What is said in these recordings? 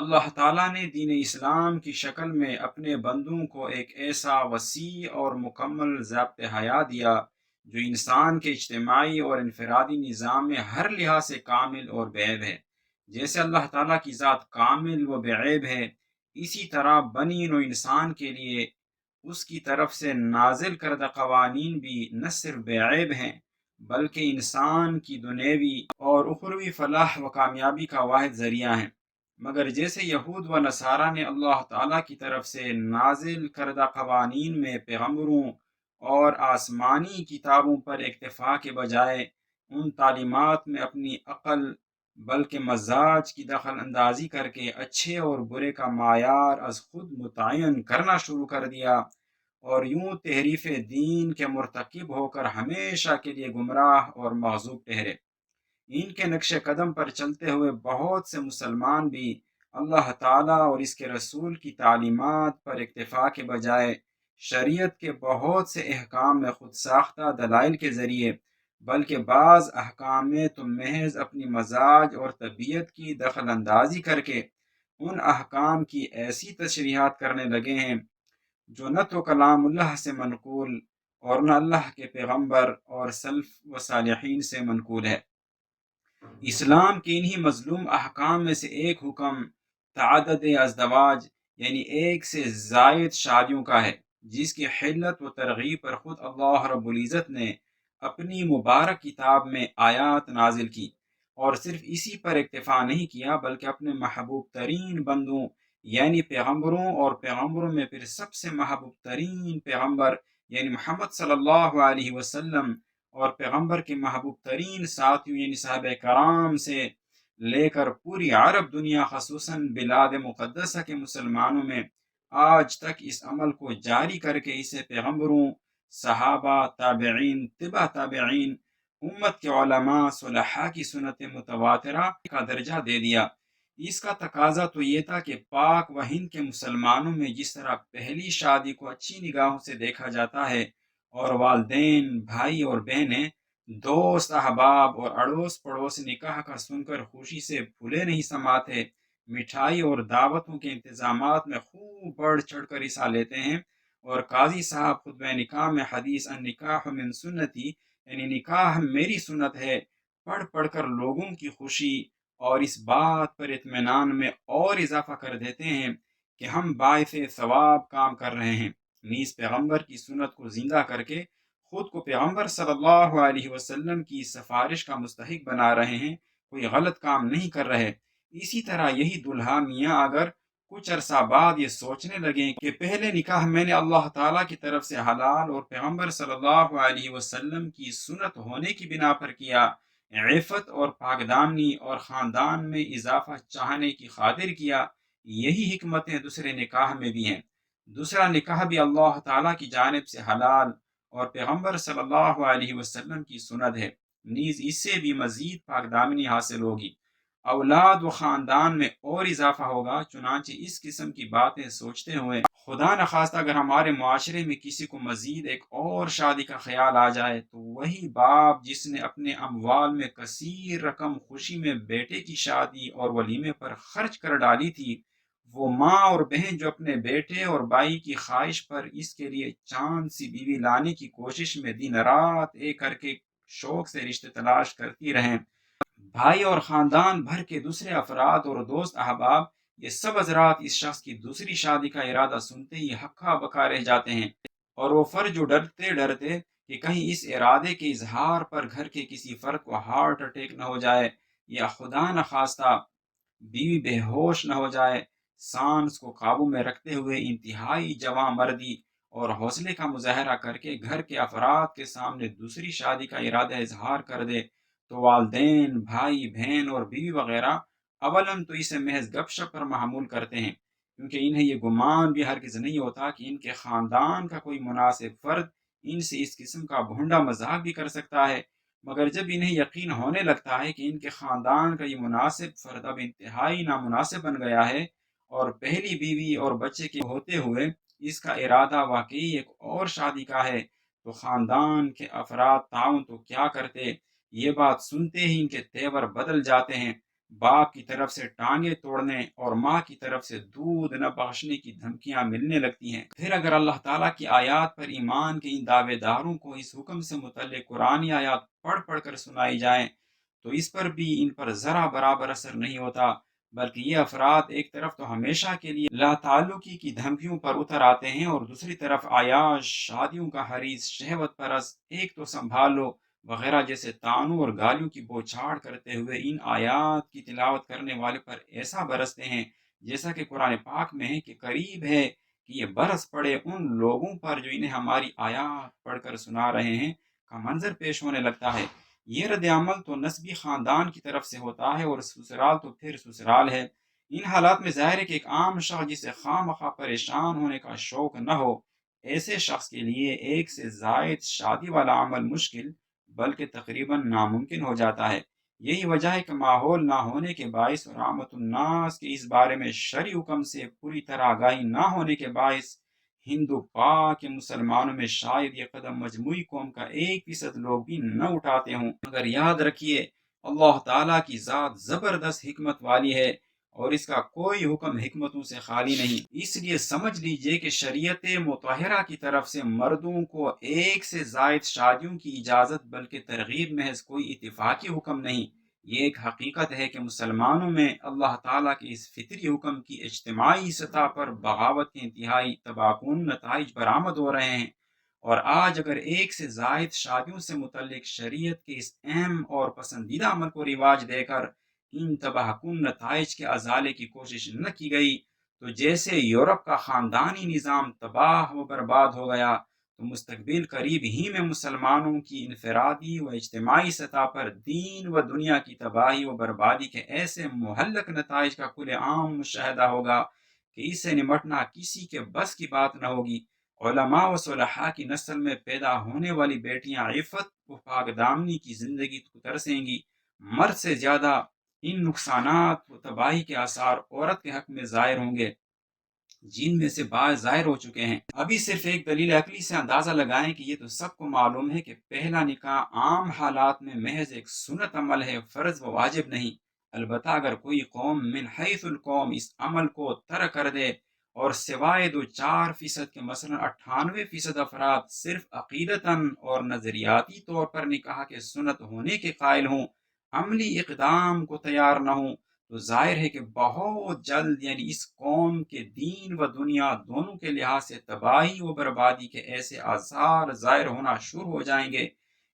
اللہ تعالیٰ نے دین اسلام کی شکل میں اپنے بندوں کو ایک ایسا وسیع اور مکمل ضابط حیات دیا جو انسان کے اجتماعی اور انفرادی نظام میں ہر لحاظ سے کامل اور بے عیب ہے۔ جیسے اللہ تعالیٰ کی ذات کامل و بے عیب ہے، اسی طرح بنی نوع انسان کے لیے اس کی طرف سے نازل کردہ قوانین بھی نہ صرف بے عیب ہیں بلکہ انسان کی دنیوی اور اخروی فلاح و کامیابی کا واحد ذریعہ ہیں۔ مگر جیسے یہود و نصارہ نے اللہ تعالیٰ کی طرف سے نازل کردہ قوانین میں پیغمبروں اور آسمانی کتابوں پر اکتفا کے بجائے ان تعلیمات میں اپنی عقل بلکہ مزاج کی دخل اندازی کر کے اچھے اور برے کا معیار از خود متعین کرنا شروع کر دیا، اور یوں تحریف دین کے مرتکب ہو کر ہمیشہ کے لیے گمراہ اور معذوب ٹھہرے۔ ان کے نقش قدم پر چلتے ہوئے بہت سے مسلمان بھی اللہ تعالیٰ اور اس کے رسول کی تعلیمات پر اکتفا کے بجائے شریعت کے بہت سے احکام میں خود ساختہ دلائل کے ذریعے بلکہ بعض احکام میں تو محض اپنی مزاج اور طبیعت کی دخل اندازی کر کے ان احکام کی ایسی تشریحات کرنے لگے ہیں جو نہ تو کلام اللہ سے منقول اور نہ اللہ کے پیغمبر اور سلف و صالحین سے منقول ہے۔ اسلام کے انہی مظلوم احکام میں سے ایک حکم تعدد ازدواج یعنی ایک سے زائد شادیوں کا ہے، جس کی حلت و ترغیب پر خود اللہ رب العزت نے اپنی مبارک کتاب میں آیات نازل کی، اور صرف اسی پر اکتفا نہیں کیا بلکہ اپنے محبوب ترین بندوں یعنی پیغمبروں اور پیغمبروں میں پھر سب سے محبوب ترین پیغمبر یعنی محمد صلی اللہ علیہ وسلم اور پیغمبر کے محبوب ترین ساتھیوں یعنی صحابہ کرام سے لے کر پوری عرب دنیا خصوصاً بلاد مقدسہ کے مسلمانوں میں آج تک اس عمل کو جاری کر کے اسے پیغمبروں، صحابہ، تابعین، تبع تابعین، امت کے علماء صلحاء کی سنت متواترہ کا درجہ دے دیا۔ اس کا تقاضا تو یہ تھا کہ پاک و ہند کے مسلمانوں میں جس طرح پہلی شادی کو اچھی نگاہوں سے دیکھا جاتا ہے اور والدین، بھائی اور بہنیں، دوست احباب اور اڑوس پڑوس نکاح کا سن کر خوشی سے پھولے نہیں سماتے، مٹھائی اور دعوتوں کے انتظامات میں خوب بڑھ چڑھ کر حصہ لیتے ہیں، اور قاضی صاحب خطبہ نکاح میں حدیث النکاح من سنتی یعنی نکاح میری سنت ہے پڑھ پڑھ کر لوگوں کی خوشی اور اس بات پر اطمینان میں اور اضافہ کر دیتے ہیں کہ ہم باعث ثواب کام کر رہے ہیں، نیز پیغمبر کی سنت کو زندہ کر کے خود کو پیغمبر صلی اللہ علیہ وسلم کی سفارش کا مستحق بنا رہے ہیں، کوئی غلط کام نہیں کر رہے۔ اسی طرح یہی دلہا میاں اگر کچھ عرصہ بعد یہ سوچنے لگیں کہ پہلے نکاح میں نے اللہ تعالیٰ کی طرف سے حلال اور پیغمبر صلی اللہ علیہ وسلم کی سنت ہونے کی بنا پر کیا، عفت اور پاکدامنی اور خاندان میں اضافہ چاہنے کی خاطر کیا، یہی حکمتیں دوسرے نکاح میں بھی ہیں۔ دوسرا نکاح بھی اللہ تعالیٰ کی جانب سے حلال اور پیغمبر صلی اللہ علیہ وسلم کی سنت ہے، نیز اس سے بھی مزید پاکدامنی حاصل ہوگی، اولاد و خاندان میں اور اضافہ ہوگا۔ چنانچہ اس قسم کی باتیں سوچتے ہوئے خدا نخواستہ اگر ہمارے معاشرے میں کسی کو مزید ایک اور شادی کا خیال آ جائے تو وہی باپ جس نے اپنے اموال میں کثیر رقم خوشی میں بیٹے کی شادی اور ولیمے پر خرچ کر ڈالی تھی، وہ ماں اور بہن جو اپنے بیٹے اور بھائی کی خواہش پر اس کے لیے چاند سی بیوی لانے کی کوشش میں دن رات ایک کر کے شوق سے رشتے تلاش کرتی رہیں، بھائی اور خاندان بھر کے دوسرے افراد اور دوست احباب یہ سب حضرات اس شخص کی دوسری شادی کا ارادہ سنتے ہی ہکا بکا رہ جاتے ہیں، اور وہ فرد جو ڈرتے ڈرتے کہ کہیں اس ارادے کے اظہار پر گھر کے کسی فرد کو ہارٹ اٹیک نہ ہو جائے یا خدا نخواستہ بیوی بے ہوش نہ ہو جائے، سانس کو قابو میں رکھتے ہوئے انتہائی جواں مردی اور حوصلے کا مظاہرہ کر کے گھر کے افراد کے سامنے دوسری شادی کا ارادہ اظہار کر دے تو والدین، بھائی بہن اور بیوی وغیرہ اولن تو اسے محض گپ شپ پر محمول کرتے ہیں، کیونکہ انہیں یہ گمان بھی ہرگز نہیں ہوتا کہ ان کے خاندان کا کوئی مناسب فرد ان سے اس قسم کا بھونڈا مذاق بھی کر سکتا ہے، مگر جب انہیں یقین ہونے لگتا ہے کہ ان کے خاندان کا یہ مناسب فرد اب انتہائی نامناسب بن گیا ہے اور پہلی بیوی اور بچے کے ہوتے ہوئے اس کا ارادہ واقعی ایک اور شادی کا ہے، تو خاندان کے افراد تعاون تو کیا کرتے، یہ بات سنتے ہی ان کے تیور بدل جاتے ہیں، باپ کی طرف سے ٹانگیں توڑنے اور ماں کی طرف سے دودھ نہ بخشنے کی دھمکیاں ملنے لگتی ہیں۔ پھر اگر اللہ تعالیٰ کی آیات پر ایمان کے ان دعوے داروں کو اس حکم سے متعلق قرآنی آیات پڑھ پڑھ کر سنائی جائیں تو اس پر بھی ان پر ذرا برابر اثر نہیں ہوتا، بلکہ یہ افراد ایک طرف تو ہمیشہ کے لیے لا تعلقی کی دھمکیوں پر اتر آتے ہیں، اور دوسری طرف عیاش، شادیوں کا حریص، شہوت پرست، ایک تو سنبھال لو وغیرہ جیسے طعنوں اور گالیوں کی بوچھاڑ کرتے ہوئے ان آیات کی تلاوت کرنے والے پر ایسا برستے ہیں جیسا کہ قرآن پاک میں ہے کہ قریب ہے کہ یہ برس پڑے ان لوگوں پر جو انہیں ہماری آیات پڑھ کر سنا رہے ہیں کا منظر پیش ہونے لگتا ہے۔ یہ رد عمل تو نسبی خاندان کی طرف سے ہوتا ہے، اور سسرال تو پھر سسرال ہے۔ ان حالات میں ظاہر ہے کہ ایک عام شخص جسے خواہ مخواہ پریشان ہونے کا شوق نہ ہو، ایسے شخص کے لیے ایک سے زائد شادی والا عمل مشکل بلکہ تقریباً ناممکن ہو جاتا ہے۔ یہی وجہ ہے کہ ماحول نہ ہونے کے باعث اور عامت الناس کے اس بارے میں شرعی حکم سے پوری طرح آگاہی نہ ہونے کے باعث ہندو پاک کے مسلمانوں میں شاید یہ قدم مجموعی قوم کا 1% لوگ بھی نہ اٹھاتے ہوں، مگر یاد رکھیے اللہ تعالیٰ کی ذات زبردست حکمت والی ہے اور اس کا کوئی حکم حکمتوں سے خالی نہیں۔ اس لیے سمجھ لیجئے کہ شریعت مطہرہ کی طرف سے مردوں کو ایک سے زائد شادیوں کی اجازت بلکہ ترغیب محض کوئی اتفاقی حکم نہیں، یہ ایک حقیقت ہے کہ مسلمانوں میں اللہ تعالیٰ کے اس فطری حکم کی اجتماعی سطح پر بغاوت کے انتہائی تباکن نتائج برآمد ہو رہے ہیں، اور آج اگر ایک سے زائد شادیوں سے متعلق شریعت کے اس اہم اور پسندیدہ عمل کو رواج دے کر ان تباہ کن نتائج کے ازالے کی کوشش نہ کی گئی تو جیسے یورپ کا خاندانی نظام تباہ و برباد ہو گیا، تو مستقبل قریب ہی میں مسلمانوں کی انفرادی و اجتماعی سطح پر دین و دنیا کی تباہی و بربادی کے ایسے مہلک نتائج کا کھلے عام مشاہدہ ہوگا کہ اس سے نمٹنا کسی کے بس کی بات نہ ہوگی۔ علماء و صلحاء کی نسل میں پیدا ہونے والی بیٹیاں عفت و پاک دامنی کی زندگی کو ترسیں گی، مرد سے زیادہ ان نقصانات و تباہی کے آثار عورت کے حق میں ظاہر ہوں گے جن میں سے بعض ظاہر ہو چکے ہیں۔ ابھی صرف ایک دلیل عقلی سے اندازہ لگائیں کہ یہ تو سب کو معلوم ہے کہ پہلا نکاح عام حالات میں محض ایک سنت عمل ہے، فرض و واجب نہیں۔ البتہ اگر کوئی قوم من حیث القوم اس عمل کو ترک کر دے اور سوائے 2-4% کے مثلا 98% افراد صرف عقیدتاً اور نظریاتی طور پر نکاح کے سنت ہونے کے قائل ہوں، عملی اقدام کو تیار نہ ہوں، تو ظاہر ہے کہ بہت جلد یعنی اس قوم کے دین و دنیا دونوں کے لحاظ سے تباہی و بربادی کے ایسے آثار ظاہر ہونا شروع ہو جائیں گے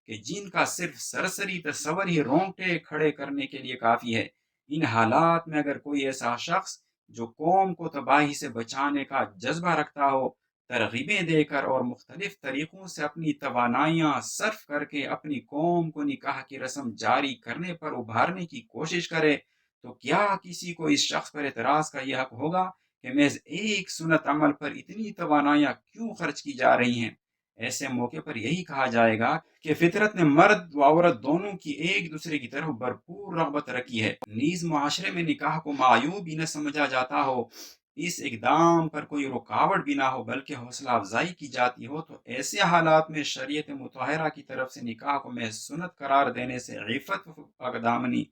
کہ جن کا صرف سرسری تصور ہی رونگٹے کھڑے کرنے کے لیے کافی ہے۔ ان حالات میں اگر کوئی ایسا شخص جو قوم کو تباہی سے بچانے کا جذبہ رکھتا ہو، ترغیبیں دے کر اور مختلف طریقوں سے اپنی توانائیاں صرف کر کے اپنی قوم کو نکاح کی رسم جاری کرنے پر ابھارنے کی کوشش کرے، تو کیا کسی کو اس شخص پر اعتراض کا یہ حق ہوگا کہ محض ایک سنت عمل پر اتنی توانائیاں کیوں خرچ کی جا رہی ہیں؟ ایسے موقع پر یہی کہا جائے گا کہ فطرت نے مرد و عورت دونوں کی ایک دوسرے کی طرف بھرپور رغبت رکھی ہے، نیز معاشرے میں نکاح کو معیوب بھی نہ سمجھا جاتا ہو، اس اقدام پر کوئی رکاوٹ بھی نہ ہو بلکہ حوصلہ افزائی کی جاتی ہو، تو ایسے حالات میں شریعت مطہرہ کی طرف سے نکاح کو محض سنت قرار دینے سے عفت و اقدامنی،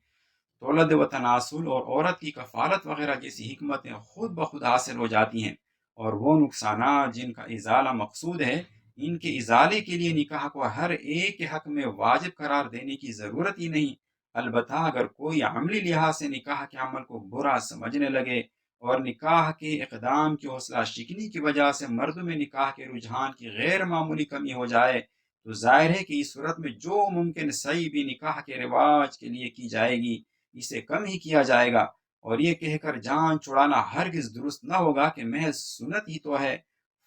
دولت و تناسل اور عورت کی کفالت وغیرہ جیسی حکمتیں خود بخود حاصل ہو جاتی ہیں، اور وہ نقصانات جن کا ازالہ مقصود ہے ان کے ازالے کے لیے نکاح کو ہر ایک کے حق میں واجب قرار دینے کی ضرورت ہی نہیں۔ البتہ اگر کوئی عملی لحاظ سے نکاح کے عمل کو برا سمجھنے لگے اور نکاح کے اقدام کی حوصلہ شکنی کی وجہ سے مردوں میں نکاح کے رجحان کی غیر معمولی کمی ہو جائے، تو ظاہر ہے کہ اس صورت میں جو ممکن سعی بھی نکاح کے رواج کے لیے کی جائے گی اسے کم ہی کیا جائے گا، اور یہ کہہ کر جان چھڑانا ہرگز درست نہ ہوگا کہ محض سنت ہی تو ہے،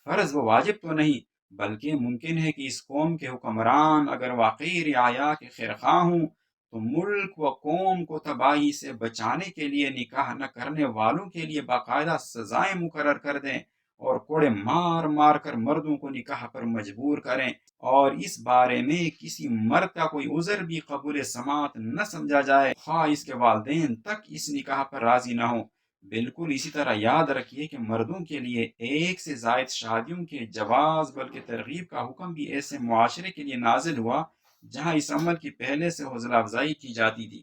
فرض و واجب تو نہیں، بلکہ ممکن ہے کہ اس قوم کے حکمران اگر واقعی رعایا کے خیرخواہ ہوں تو ملک و قوم کو تباہی سے بچانے کے لیے نکاح نہ کرنے والوں کے لیے باقاعدہ سزائیں مقرر کر دیں اور کوڑے مار مار کر مردوں کو نکاح پر مجبور کریں، اور اس بارے میں کسی مرد کا کوئی عذر بھی قبول سماعت نہ سمجھا جائے، خواہ اس کے والدین تک اس نکاح پر راضی نہ ہوں۔ بالکل اسی طرح یاد رکھیے کہ مردوں کے لیے ایک سے زائد شادیوں کے جواز بلکہ ترغیب کا حکم بھی ایسے معاشرے کے لیے نازل ہوا جہاں اس عمل کی پہلے سے حوصلہ افزائی کی جاتی تھی۔